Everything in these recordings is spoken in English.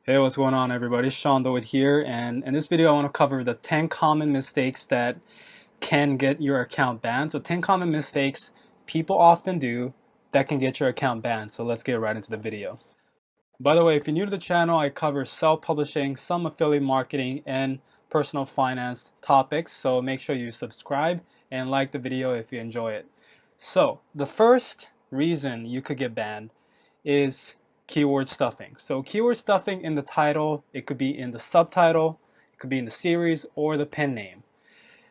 Hey, what's going on, everybody? Sean Doid here, and in this video I want to cover the 10 common mistakes that can get your account banned. So 10 common mistakes people often do that can get your account banned. So let's get right into the video. By the way, if you're new to the channel, I cover self-publishing, some affiliate marketing, and personal finance topics. So make sure you subscribe and like the video if you enjoy it. So the first reason you could get banned is keyword stuffing. So keyword stuffing in the title, it could be in the subtitle, it could be in the series or the pen name.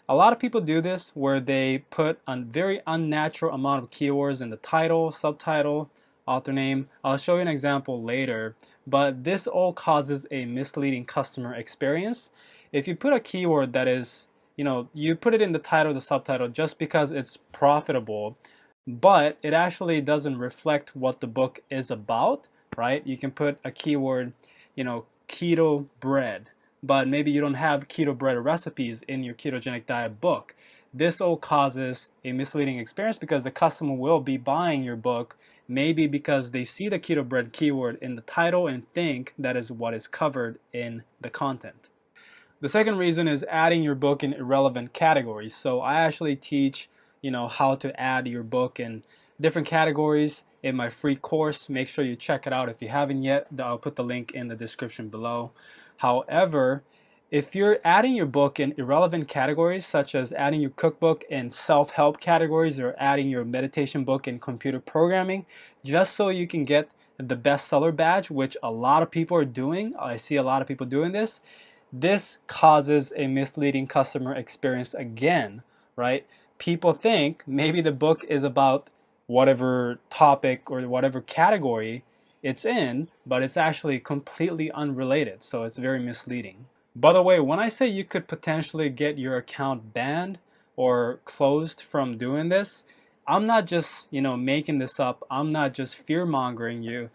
A lot of people do this where they put a very unnatural amount of keywords in the title, subtitle, author name. I'll show you an example later, but this all causes a misleading customer experience. If you put a keyword that is, you put it in the title, the subtitle just because it's profitable, but it actually doesn't reflect what the book is about, right? You can put a keyword, keto bread, but maybe you don't have keto bread recipes in your ketogenic diet book. This all causes a misleading experience because the customer will be buying your book maybe because they see the keto bread keyword in the title and think that is what is covered in the content. The second reason is adding your book in irrelevant categories. So I actually teach, how to add your book in different categories in my free course. Make sure you check it out if you haven't yet. I'll put the link in the description below. However, if you're adding your book in irrelevant categories, such as adding your cookbook in self-help categories or adding your meditation book in computer programming, just so you can get the bestseller badge, which a lot of people are doing. I see a lot of people doing this. This causes a misleading customer experience again, right? People think maybe the book is about whatever topic or whatever category it's in, but it's actually completely unrelated. So it's very misleading. By the way, when I say you could potentially get your account banned or closed from doing this, I'm not just, making this up. I'm not just fear mongering you.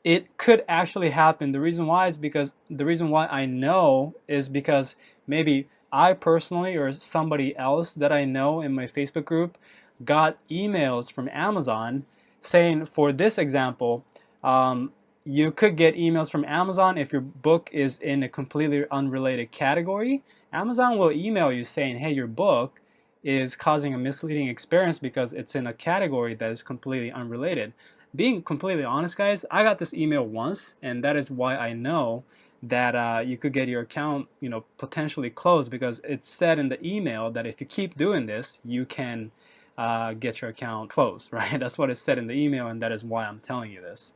It could actually happen. The reason why I know is because maybe I personally or somebody else that I know in my Facebook group got emails from Amazon saying, for this example, you could get emails from Amazon if your book is in a completely unrelated category. Amazon will email you saying, hey, your book is causing a misleading experience because it's in a category that is completely unrelated. Being completely honest, guys, I got this email once, and that is why I know that you could get your account, potentially closed, because it said in the email that if you keep doing this, you can get your account closed, right? That's what it said in the email, and that is why I'm telling you this.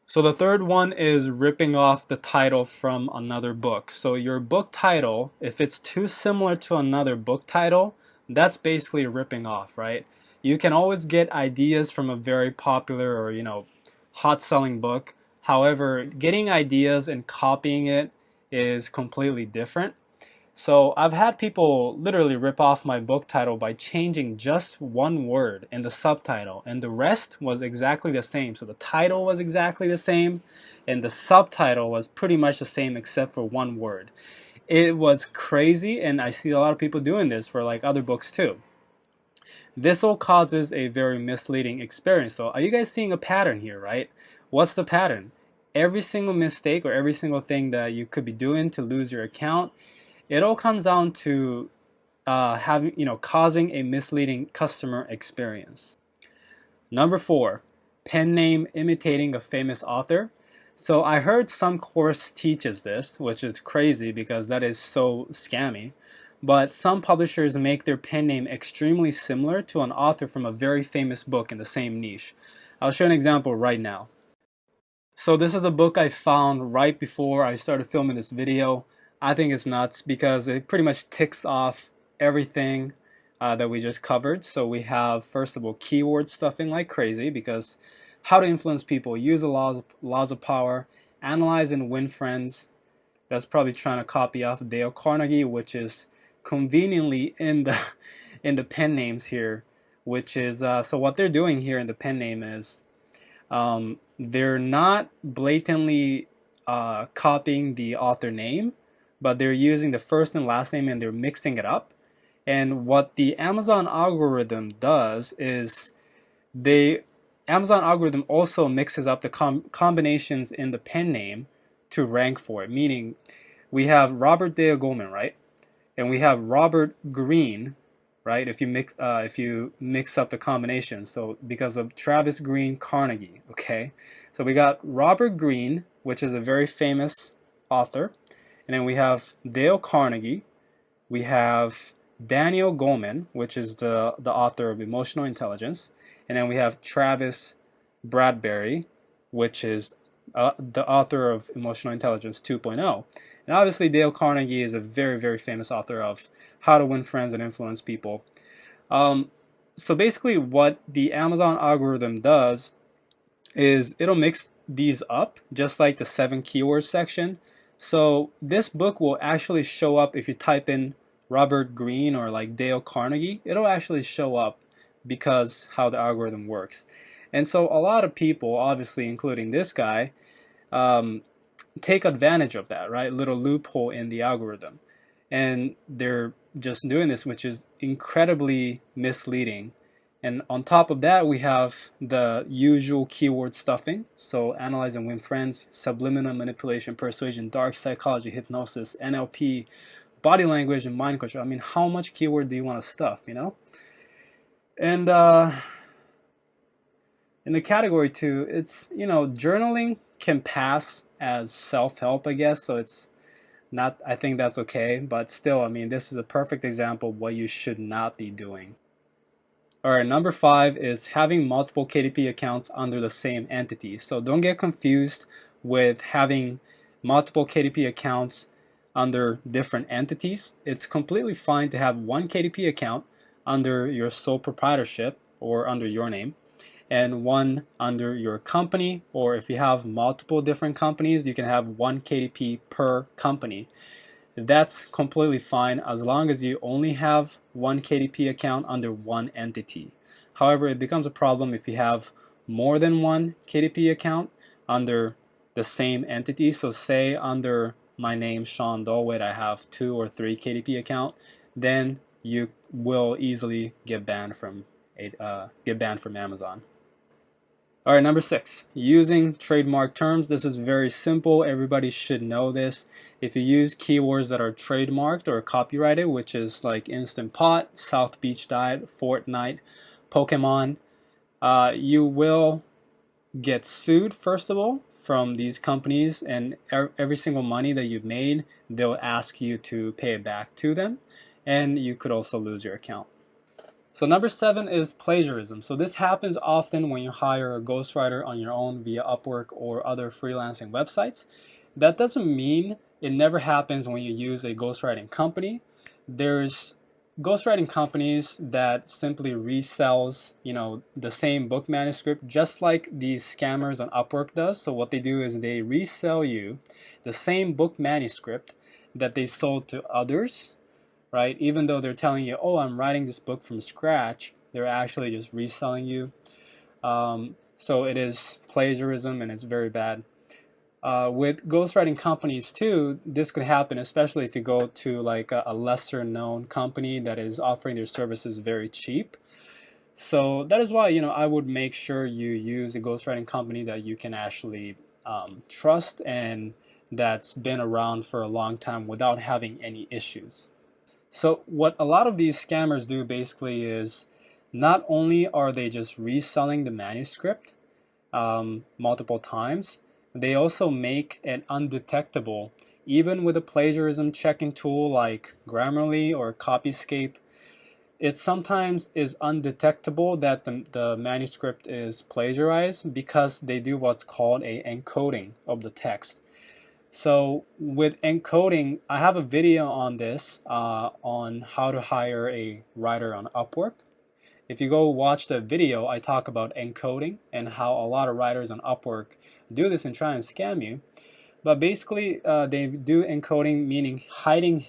So the third one is ripping off the title from another book. So your book title, if it's too similar to another book title, that's basically ripping off, right? You can always get ideas from a very popular or, hot selling book. However, getting ideas and copying it is completely different. So I've had people literally rip off my book title by changing just one word in the subtitle, and the rest was exactly the same. So the title was exactly the same, and the subtitle was pretty much the same except for one word. It was crazy, and I see a lot of people doing this for like other books too. This all causes a very misleading experience. So are you guys seeing a pattern here, right? What's the pattern? Every single mistake or every single thing that you could be doing to lose your account, it all comes down to causing a misleading customer experience. Number 4, pen name imitating a famous author. So I heard some course teaches this, which is crazy because that is so scammy. But some publishers make their pen name extremely similar to an author from a very famous book in the same niche. I'll show an example right now. So this is a book I found right before I started filming this video. I think it's nuts because it pretty much ticks off everything that we just covered. So we have, first of all, keyword stuffing like crazy, because how to influence people, use the laws of power, analyze and win friends. That's probably trying to copy off Dale Carnegie, which is conveniently in the in the pen names here, which is so what they're doing here in the pen name is they're not blatantly copying the author name, but they're using the first and last name and they're mixing it up. And what the Amazon algorithm does is Amazon algorithm also mixes up the combinations in the pen name to rank for it. Meaning, we have Robert Dale Goldman, right? And we have Robert Greene, right? If you mix up the combination, so because of Travis Green Carnegie, okay. So we got Robert Greene, which is a very famous author, and then we have Dale Carnegie. We have Daniel Goleman, which is the author of Emotional Intelligence, and then we have Travis Bradbury, which is the author of Emotional Intelligence 2.0. And obviously Dale Carnegie is a very, very famous author of How to Win Friends and Influence People. So basically what the Amazon algorithm does is it'll mix these up just like the 7 keywords section. So this book will actually show up if you type in Robert Greene or like Dale Carnegie. It'll actually show up because how the algorithm works. And so a lot of people, obviously including this guy, take advantage of that, right? Little loophole in the algorithm. And they're just doing this, which is incredibly misleading. And on top of that, we have the usual keyword stuffing. So analyze and win friends, subliminal manipulation, persuasion, dark psychology, hypnosis, NLP, body language, and mind control. I mean, how much keyword do you want to stuff, you know? And in the category 2, it's, you know, journaling can pass as self-help, I guess. So it's not, I think that's okay. But still, I mean, this is a perfect example of what you should not be doing. All right, number 5 is having multiple KDP accounts under the same entity. So don't get confused with having multiple KDP accounts under different entities. It's completely fine to have one KDP account under your sole proprietorship or under your name, and one under your company, or if you have multiple different companies, you can have one KDP per company. That's completely fine as long as you only have one KDP account under one entity. However, it becomes a problem if you have more than one KDP account under the same entity. So say under my name, Sean Dolwit, I have 2 or 3 KDP account, then you will easily get banned from Amazon. All right, number 6, using trademark terms. This is very simple. Everybody should know this. If you use keywords that are trademarked or copyrighted, which is like Instant Pot, South Beach Diet, Fortnite, Pokemon, you will get sued, first of all, from these companies, and every single money that you've made, they'll ask you to pay it back to them, and you could also lose your account. So number 7 is plagiarism. So this happens often when you hire a ghostwriter on your own via Upwork or other freelancing websites. That doesn't mean it never happens when you use a ghostwriting company. There's ghostwriting companies that simply resells, you know, the same book manuscript, just like these scammers on Upwork does. So what they do is they resell you the same book manuscript that they sold to others, right? Even though they're telling you, oh, I'm writing this book from scratch, they're actually just reselling you. So it is plagiarism, and it's very bad. With ghostwriting companies too, this could happen, especially if you go to like a lesser known company that is offering their services very cheap. So that is why, you know, I would make sure you use a ghostwriting company that you can actually trust and that's been around for a long time without having any issues. So what a lot of these scammers do basically is not only are they just reselling the manuscript multiple times, they also make it undetectable. Even with a plagiarism checking tool like Grammarly or Copyscape, it sometimes is undetectable that the manuscript is plagiarized because they do what's called a encoding of the text. So with encoding, I have a video on this, on how to hire a writer on Upwork. If you go watch the video, I talk about encoding and how a lot of writers on Upwork do this and try and scam you. But basically, they do encoding, meaning hiding.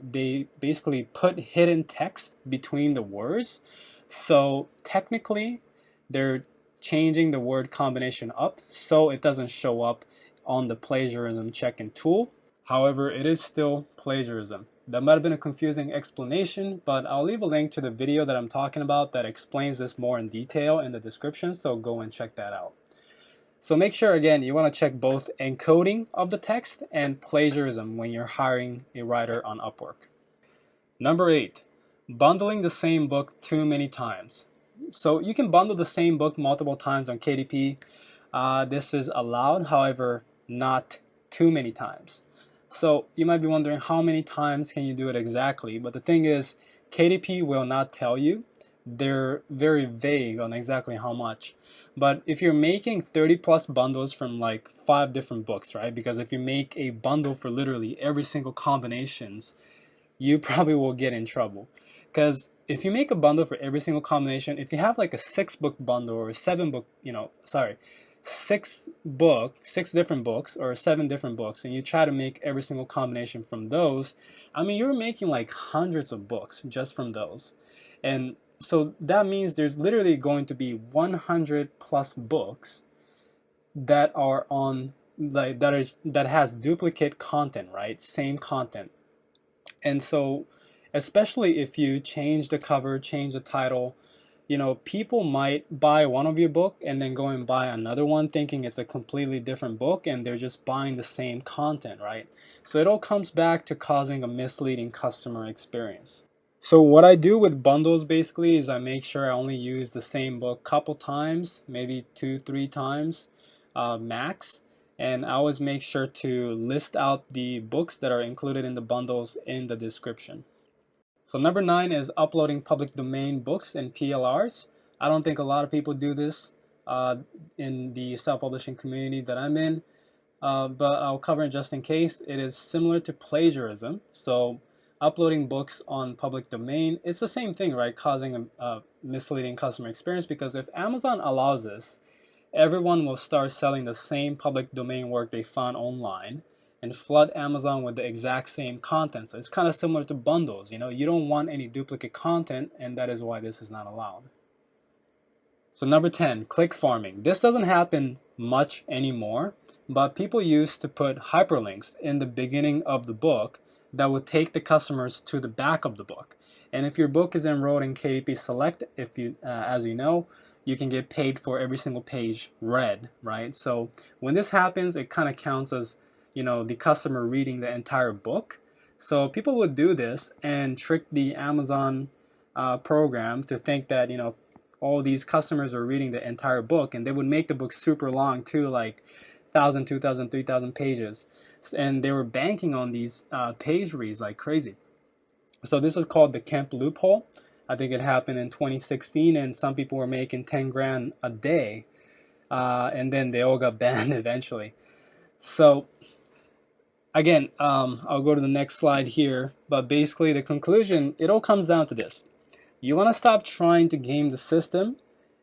They basically put hidden text between the words. So technically, they're changing the word combination up so it doesn't show up on the plagiarism checking tool. However, it is still plagiarism. That might have been a confusing explanation, but I'll leave a link to the video that I'm talking about that explains this more in detail in the description, so go and check that out. So make sure, again, you want to check both encoding of the text and plagiarism when you're hiring a writer on Upwork. Number 8, bundling the same book too many times. So you can bundle the same book multiple times on KDP. This is allowed, however, not too many times. So you might be wondering, how many times can you do it exactly? But the thing is, KDP will not tell you. They're very vague on exactly how much. But if you're making 30 plus bundles from like 5 different books, right? Because if you make a bundle for literally every single combinations, you probably will get in trouble. Because if you make a bundle for every single combination, if you have like a 6-book bundle or a 7-book, 6 different books or 7 different books, and you try to make every single combination from those, I mean, you're making like hundreds of books just from those. And so that means there's literally going to be 100 plus books that are on like that has duplicate content, right? Same content. And so, especially if you change the cover, change the title, people might buy one of your book and then go and buy another one thinking it's a completely different book, and they're just buying the same content, right? So it all comes back to causing a misleading customer experience. So what I do with bundles basically is I make sure I only use the same book a couple times, maybe 2-3 times max. And I always make sure to list out the books that are included in the bundles in the description. So number 9 is uploading public domain books and PLRs. I don't think a lot of people do this in the self-publishing community that I'm in, but I'll cover it just in case. It is similar to plagiarism. So uploading books on public domain, it's the same thing, right? Causing a misleading customer experience, because if Amazon allows this, everyone will start selling the same public domain work they found online and flood Amazon with the exact same content. So it's kind of similar to bundles. You don't want any duplicate content, and that is why this is not allowed. So number 10, click farming. This doesn't happen much anymore, but people used to put hyperlinks in the beginning of the book that would take the customers to the back of the book. And if your book is enrolled in KDP Select, as you know, you can get paid for every single page read, right? So when this happens, it kind of counts as, the customer reading the entire book. So people would do this and trick the Amazon program to think that, all these customers are reading the entire book, and they would make the book super long too, like 1,000, 2,000, 3,000 pages. And they were banking on these page reads like crazy. So this is called the Kemp loophole. I think it happened in 2016, and some people were making 10 grand a day, and then they all got banned eventually. So again, I'll go to the next slide here, but basically the conclusion, it all comes down to this. You want to stop trying to game the system,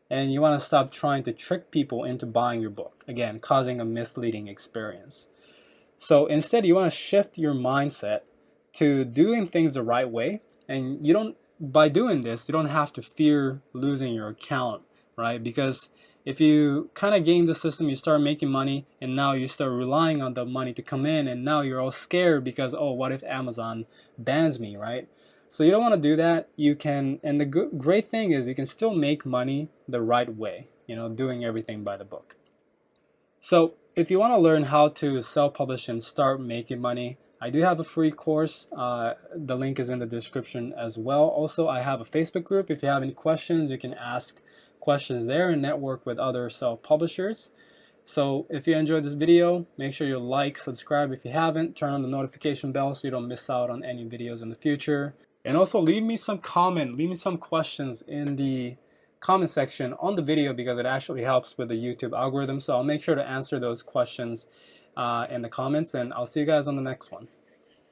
and you want to stop trying to trick people into buying your book, again, causing a misleading experience. So instead, you want to shift your mindset to doing things the right way, and by doing this, you don't have to fear losing your account, right? Because if you kind of game the system, you start making money, and now you start relying on the money to come in, and now you're all scared because, oh, what if Amazon bans me, right? So you don't want to do that. You can, and the great thing is you can still make money the right way, doing everything by the book. So if you want to learn how to self-publish and start making money, I do have a free course. The link is in the description as well. Also, I have a Facebook group. If you have any questions, you can ask questions there and network with other self-publishers. So if you enjoyed this video, make sure you like, subscribe if you haven't, turn on the notification bell so you don't miss out on any videos in the future. And also leave me some questions in the comment section on the video, because it actually helps with the YouTube algorithm. So I'll make sure to answer those questions in the comments, and I'll see you guys on the next one.